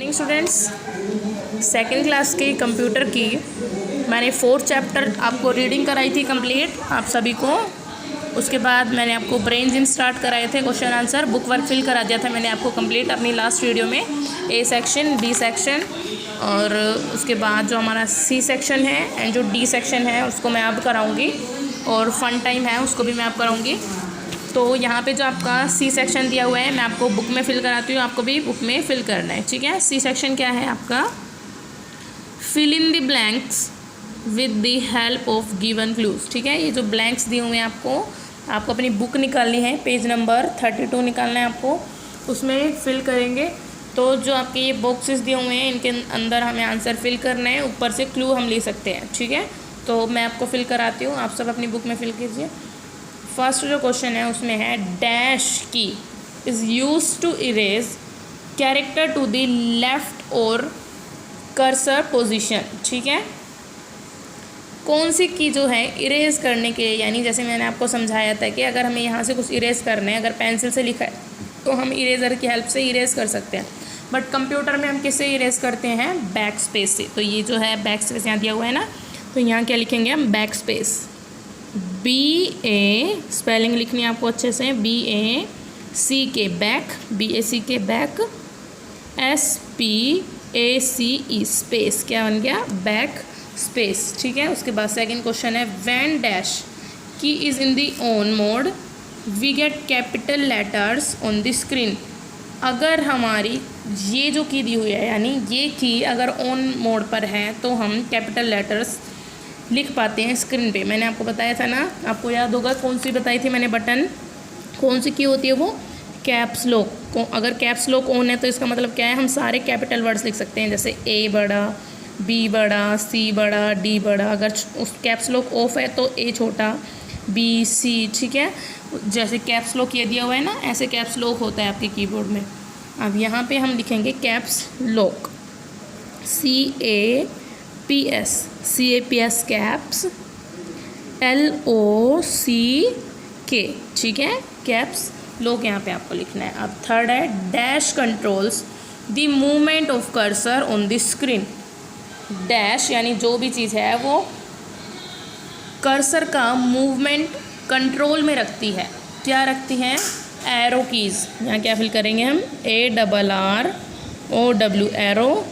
Evening students. Second class के computer की मैंने 4th चैप्टर आपको रीडिंग कराई थी कंप्लीट आप सभी को। उसके बाद मैंने आपको ब्रेन जिम स्टार्ट कराए थे, question answer book work fill करा दिया था मैंने आपको कंप्लीट अपनी लास्ट वीडियो में। ए सेक्शन, बी सेक्शन और उसके बाद जो हमारा सी सेक्शन है एंड जो डी सेक्शन है उसको मैं अब कराऊँगी और फन टाइम है उसको भी मैं अब कराऊँगी। तो यहाँ पे जो आपका सी सेक्शन दिया हुआ है मैं आपको बुक में फिल कराती हूँ, आपको भी बुक में फिल करना है, ठीक है। सी सेक्शन क्या है आपका, fill in the blanks with the help of given clues, ठीक है। ये जो ब्लैंक्स दिए हुए हैं आपको अपनी बुक निकालनी है, पेज नंबर 32 निकालना है आपको, उसमें फिल करेंगे। तो जो आपके ये बॉक्सेस दिए हुए हैं इनके अंदर हमें आंसर फिल करना है, ऊपर से क्लू हम ले सकते हैं, ठीक है। तो मैं आपको फिल कराती हूँ, आप सब अपनी बुक में फिल कीजिए। फर्स्ट जो क्वेश्चन है उसमें है dash key is use to erase character to the left और कर्सर पोजीशन, ठीक है। कौन सी की जो है इरेज करने के, यानी जैसे मैंने आपको समझाया था कि अगर हमें यहाँ से कुछ इरेज करना है, अगर पेंसिल से लिखा है तो हम इरेजर की हेल्प से इरेज कर सकते हैं, बट कंप्यूटर में हम किससे इरेज करते हैं, बैक स्पेस से। तो ये जो है बैक स्पेस यहाँ दिया हुआ है ना, तो यहाँ क्या लिखेंगे हम, बैक स्पेस, BA स्पेलिंग लिखनी है आपको अच्छे से, BACK back, BACK back, SPACE space, क्या बन गया, बैक स्पेस, ठीक है। उसके बाद सेकंड क्वेश्चन है when dash key is in the on mode we get capital letters on the screen. अगर हमारी ये जो की दी हुई है, यानी ये की अगर ऑन मोड पर है तो हम कैपिटल लेटर्स लिख पाते हैं स्क्रीन पे। मैंने आपको बताया था ना, आपको याद होगा कौन सी बताई थी मैंने, बटन कौन सी की होती है वो, कैप्स लॉक। अगर कैप्स लॉक ऑन है तो इसका मतलब क्या है, हम सारे कैपिटल वर्ड्स लिख सकते हैं, जैसे A बड़ा, B बड़ा, C बड़ा, D बड़ा। अगर उस कैप्स लॉक ऑफ है तो A छोटा, B C, ठीक है। जैसे कैप्स लॉक ये दिया हुआ है ना, ऐसे कैप्स लॉक होता है आपके कीबोर्ड में। अब यहाँ पे हम लिखेंगे caps lock, CAPS caps, LOCK, ठीक है, कैप्स लॉक यहाँ पे आपको लिखना है। अब थर्ड है dash controls the movement of cursor on the screen. Dash यानी जो भी चीज़ है वो कर्सर का मूवमेंट कंट्रोल में रखती है, क्या रखती हैं, एरो कीज़। यहाँ क्या फिल करेंगे हम, ARROW एरो,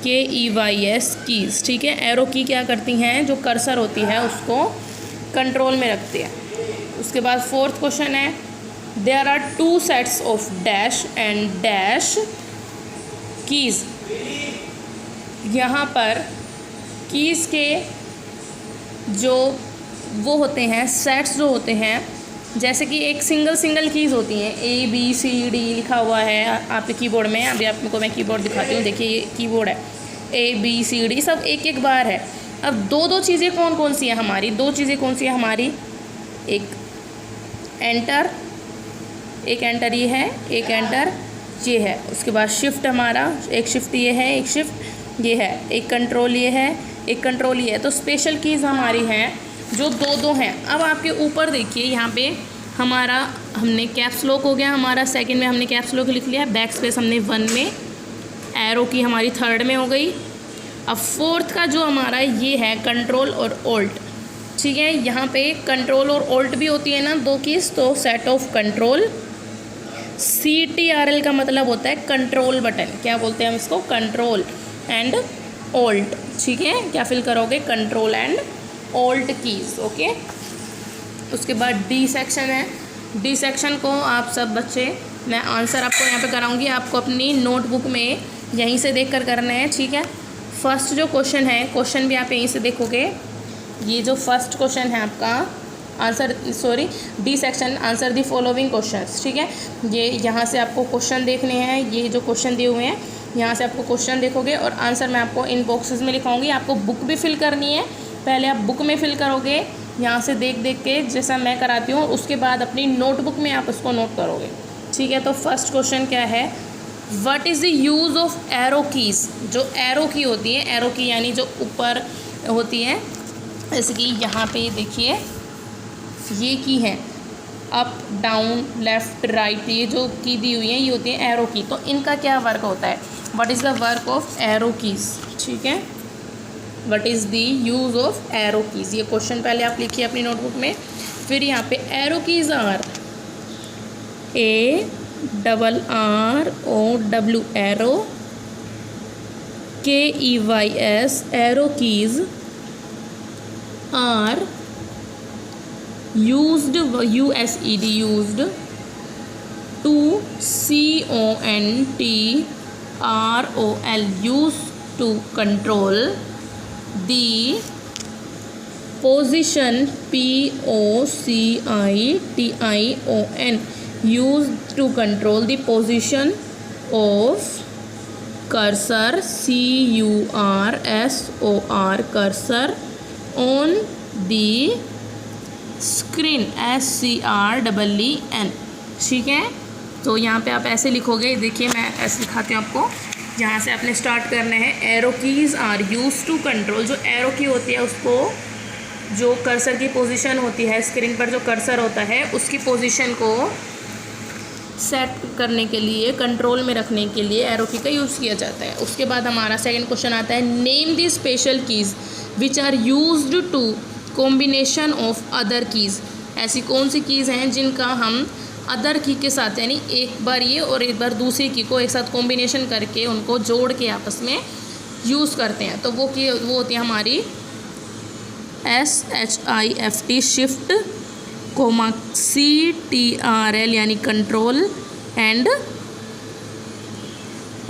KEYS कीज़, ठीक है। एरो की क्या करती हैं, जो कर्सर होती है उसको कंट्रोल में रखती है। उसके बाद फोर्थ क्वेश्चन है there are 2 sets of dash and dash keys. यहाँ पर कीज़ के जो वो होते हैं, सेट्स जो होते हैं, जैसे कि एक सिंगल कीज़ होती हैं, ABCD लिखा हुआ है आपके कीबोर्ड में। अभी आपको मैं कीबोर्ड दिखाती हूँ, देखिए ये कीबोर्ड है, ABCD सब एक बार है। अब दो चीज़ें कौन सी हैं हमारी, 2 चीज़ें कौन सी है हमारी, एक एंटर ये है, एक एंटर ये है। उसके बाद शिफ्ट हमारा, एक शिफ्ट ये है, एक शिफ्ट ये है, एक कंट्रोल ये है, एक कंट्रोल ये है। तो स्पेशल कीज़ हमारी हैं जो 2 हैं। अब आपके ऊपर देखिए यहाँ पे हमारा, हमने कैप्स लॉक हो गया हमारा, सेकंड में हमने कैप्स लॉक लिख लिया, बैक स्पेस हमने 1 में, एरो की हमारी 3rd में हो गई। अब फोर्थ का जो हमारा ये है कंट्रोल और ऑल्ट, ठीक है। यहाँ पे कंट्रोल और ऑल्ट भी होती है ना 2 कीज़, तो सेट ऑफ कंट्रोल, CTRL का मतलब होता है कंट्रोल बटन, क्या बोलते हैं हम इसको, कंट्रोल एंड ऑल्ट, ठीक है। क्या फिल करोगे, control and alt keys, okay. उसके बाद डी सेक्शन है, डी सेक्शन को आप सब बच्चे, मैं आंसर आपको यहाँ पे कराऊंगी, आपको अपनी नोटबुक में यहीं से देखकर करना है, ठीक है। फर्स्ट जो क्वेश्चन है, क्वेश्चन भी आप यहीं से देखोगे। ये जो फर्स्ट क्वेश्चन है आपका answer, D section, answer the following questions, ठीक है। ये यहाँ से आपको क्वेश्चन देखने हैं, ये जो क्वेश्चन दिए हुए हैं यहाँ से आपको क्वेश्चन देखोगे और आंसर मैं आपको इन बॉक्सेस में लिखाऊंगी। आपको बुक भी फिल करनी है, पहले आप बुक में फिल करोगे यहाँ से देख के जैसा मैं कराती हूँ, उसके बाद अपनी नोटबुक में आप उसको नोट करोगे, ठीक है। तो फर्स्ट क्वेश्चन क्या है, what is the use of arrow keys. जो एरो की होती है, एरो की यानी जो ऊपर होती है, जैसे कि यहाँ पे देखिए ये की है, अप डाउन लेफ़्ट राइट, ये जो की दी हुई है ये होती है एरो की। तो इनका क्या वर्क होता है, what is the work of arrow keys, ठीक है, what is the use of arrow keys, ये क्वेश्चन पहले आप लिखिए अपनी नोटबुक में। फिर यहाँ पे arrow keys are ARROW, arrow, KEYS, arrow keys are used, USED, used to CONTROL, used to control the position, POSITION, used to control the position of cursor, CURSOR, cursor on the screen, SCREEN, ठीक है। तो यहाँ पे आप ऐसे लिखोगे, देखिए मैं ऐसे दिखाती हूँ आपको, यहाँ से आपने स्टार्ट करना है। Arrow keys are use to control, जो एरो की होती है उसको, जो कर्सर की पोजीशन होती है, स्क्रीन पर जो कर्सर होता है उसकी पोजीशन को सेट करने के लिए, कंट्रोल में रखने के लिए एरो की का यूज़ किया जाता है। उसके बाद हमारा सेकंड क्वेश्चन आता है, name the special keys which are used to combination of other keys, ऐसी कौन सी कीज़ हैं जिनका हम अदर की के साथ, यानी एक बार ये और एक बार दूसरी की को एक साथ कॉम्बिनेशन करके उनको जोड़ के आपस में यूज़ करते हैं। तो वो होती है हमारी SHIFT, शिफ्ट, CTRL यानी control, and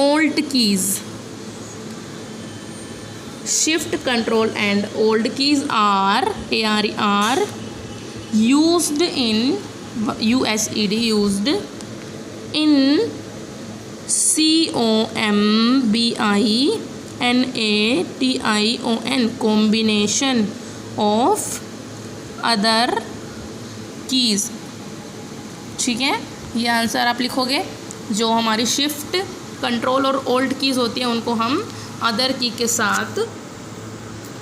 alt keys. Shift, control and alt keys are used in USED, used in COMBINATION, combination of other keys, ठीक है। ये आंसर आप लिखोगे। जो हमारी शिफ्ट, कंट्रोल और ओल्ट कीज़ होती हैं उनको हम अदर की के साथ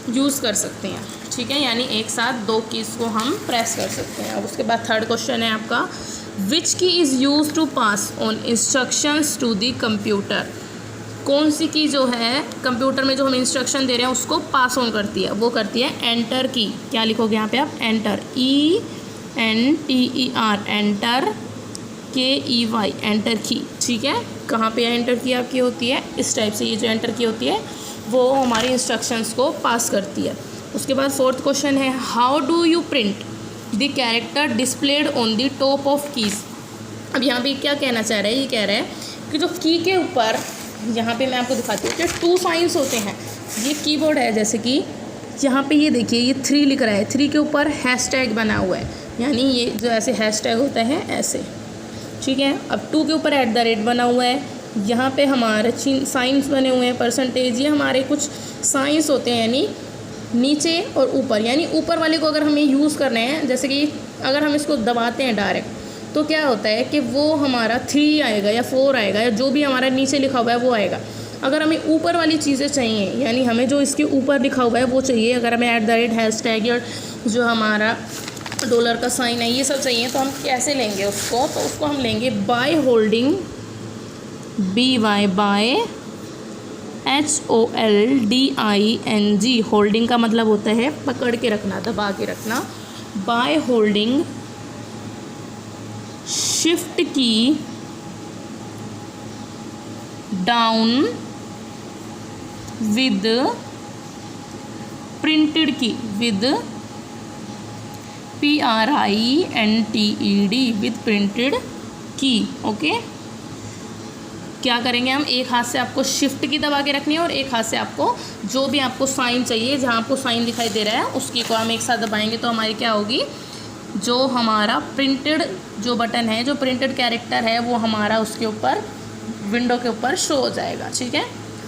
यूज़ कर सकते हैं, ठीक है, यानी एक साथ दो कीज़ को हम प्रेस कर सकते हैं। अब उसके बाद थर्ड क्वेश्चन है आपका, which key is use to pass on instructions to the computer, कौन सी की जो है कंप्यूटर में जो हम इंस्ट्रक्शन दे रहे हैं उसको पास ऑन करती है, वो करती है एंटर की। क्या लिखोगे यहाँ पे आप, enter, ENTER, enter, KEY, enter की, ठीक है। कहाँ पे एंटर की आपकी होती है, इस टाइप से, ये जो एंटर की होती है वो हमारी इंस्ट्रक्शंस को पास करती है। उसके बाद फोर्थ क्वेश्चन है, how do you print the character displayed on the top of keys. अब यहाँ पे क्या कहना चाह रहा है, ये कह रहा है कि जो की के ऊपर, यहाँ पे मैं आपको दिखाती हूँ कि 2 साइंस होते हैं। ये कीबोर्ड है, जैसे कि यहाँ पे ये देखिए, ये 3 लिख रहा है, 3 के ऊपर हैशटैग बना हुआ है, यानी ये जो ऐसे हैशटैग होता है ऐसे, ठीक है। अब 2 के ऊपर @ बना हुआ है, यहाँ पे हमारे साइंस बने हुए हैं, परसेंटेज, ये हमारे कुछ साइंस होते हैं, यानी नीचे और ऊपर, यानी ऊपर वाले को अगर हमें यूज़ करना है, जैसे कि अगर हम इसको दबाते हैं डायरेक्ट, तो क्या होता है कि वो हमारा 3 आएगा या 4 आएगा, या जो भी हमारा नीचे लिखा हुआ है वो आएगा। अगर हमें ऊपर वाली चीज़ें चाहिए, यानी हमें जो इसके ऊपर लिखा हुआ है वो चाहिए, अगर हमें @ हैशटैग या जो हमारा डॉलर का साइन है ये सब चाहिए, तो हम कैसे लेंगे उसको, तो उसको हम लेंगे by holding, BY, by, HOLDING, holding का मतलब होता है पकड़ के रखना, दबा के रखना। बाय होल्डिंग शिफ्ट की डाउन विद प्रिंटेड की, विद PRINTED, विद प्रिंटेड की, ओके। क्या करेंगे हम, एक हाथ से आपको शिफ्ट की दबा के रखनी है और एक हाथ से आपको जो भी आपको साइन चाहिए, जहाँ आपको साइन दिखाई दे रहा है उसकी को हम एक साथ दबाएंगे, तो हमारी क्या होगी, जो हमारा प्रिंटेड जो बटन है, जो प्रिंटेड कैरेक्टर है, वो हमारा उसके ऊपर विंडो के ऊपर शो हो जाएगा, ठीक है।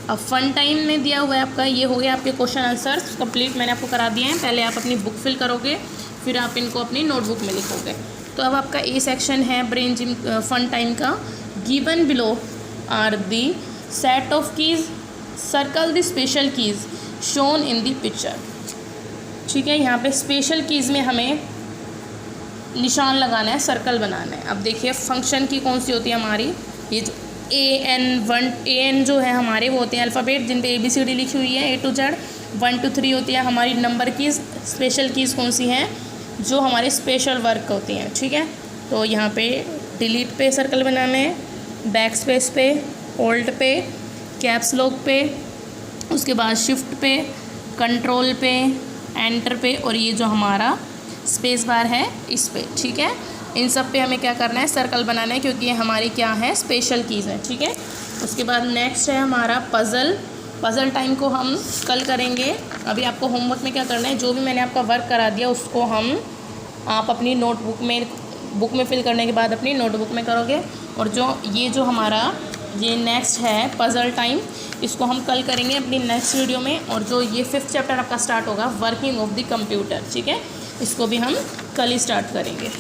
अब फन टाइम में दिया हुआ है आपका, ये हो गया आपके क्वेश्चन आंसर्स कंप्लीट, मैंने आपको करा दिए हैं। पहले आप अपनी बुक फिल करोगे, फिर आप इनको अपनी नोटबुक में लिखोगे। तो अब आपका ए सेक्शन है ब्रेन जिम फन टाइम का। Given below are the set of keys, circle the special keys shown in the picture, ठीक है। यहाँ पे स्पेशल कीज़ में हमें निशान लगाना है, सर्कल बनाना है। अब देखिए फंक्शन की कौन सी होती है हमारी, ये जो AN जो है हमारे वो होते हैं अल्फ़ाबेट जिन पे ABCD लिखी हुई है A to Z। 1 to 3 होती है हमारी नंबर कीज़। स्पेशल कीज़ कौन सी हैं, जो हमारे स्पेशल वर्क होती हैं, ठीक है। तो यहाँ पे डिलीट पे सर्कल बनाना है, बैक स्पेस पे, होल्ड पे, कैप्स लॉक पे, उसके बाद शिफ्ट पे, कंट्रोल पे, एंटर पे, और ये जो हमारा स्पेस बार है इस पे, ठीक है। इन सब पे हमें क्या करना है, सर्कल बनाना है, क्योंकि ये हमारी क्या है, स्पेशल कीज़ है, ठीक है। उसके बाद नेक्स्ट है हमारा पज़ल टाइम को हम कल करेंगे। अभी आपको होमवर्क में क्या करना है, जो भी मैंने आपका वर्क करा दिया उसको आप अपनी बुक में फिल करने के बाद अपनी नोटबुक में करोगे। और जो हमारा ये नेक्स्ट है पज़ल टाइम, इसको हम कल करेंगे अपनी नेक्स्ट वीडियो में। और जो ये 5th चैप्टर आपका स्टार्ट होगा, वर्किंग ऑफ द कंप्यूटर, ठीक है, इसको भी हम कल ही स्टार्ट करेंगे।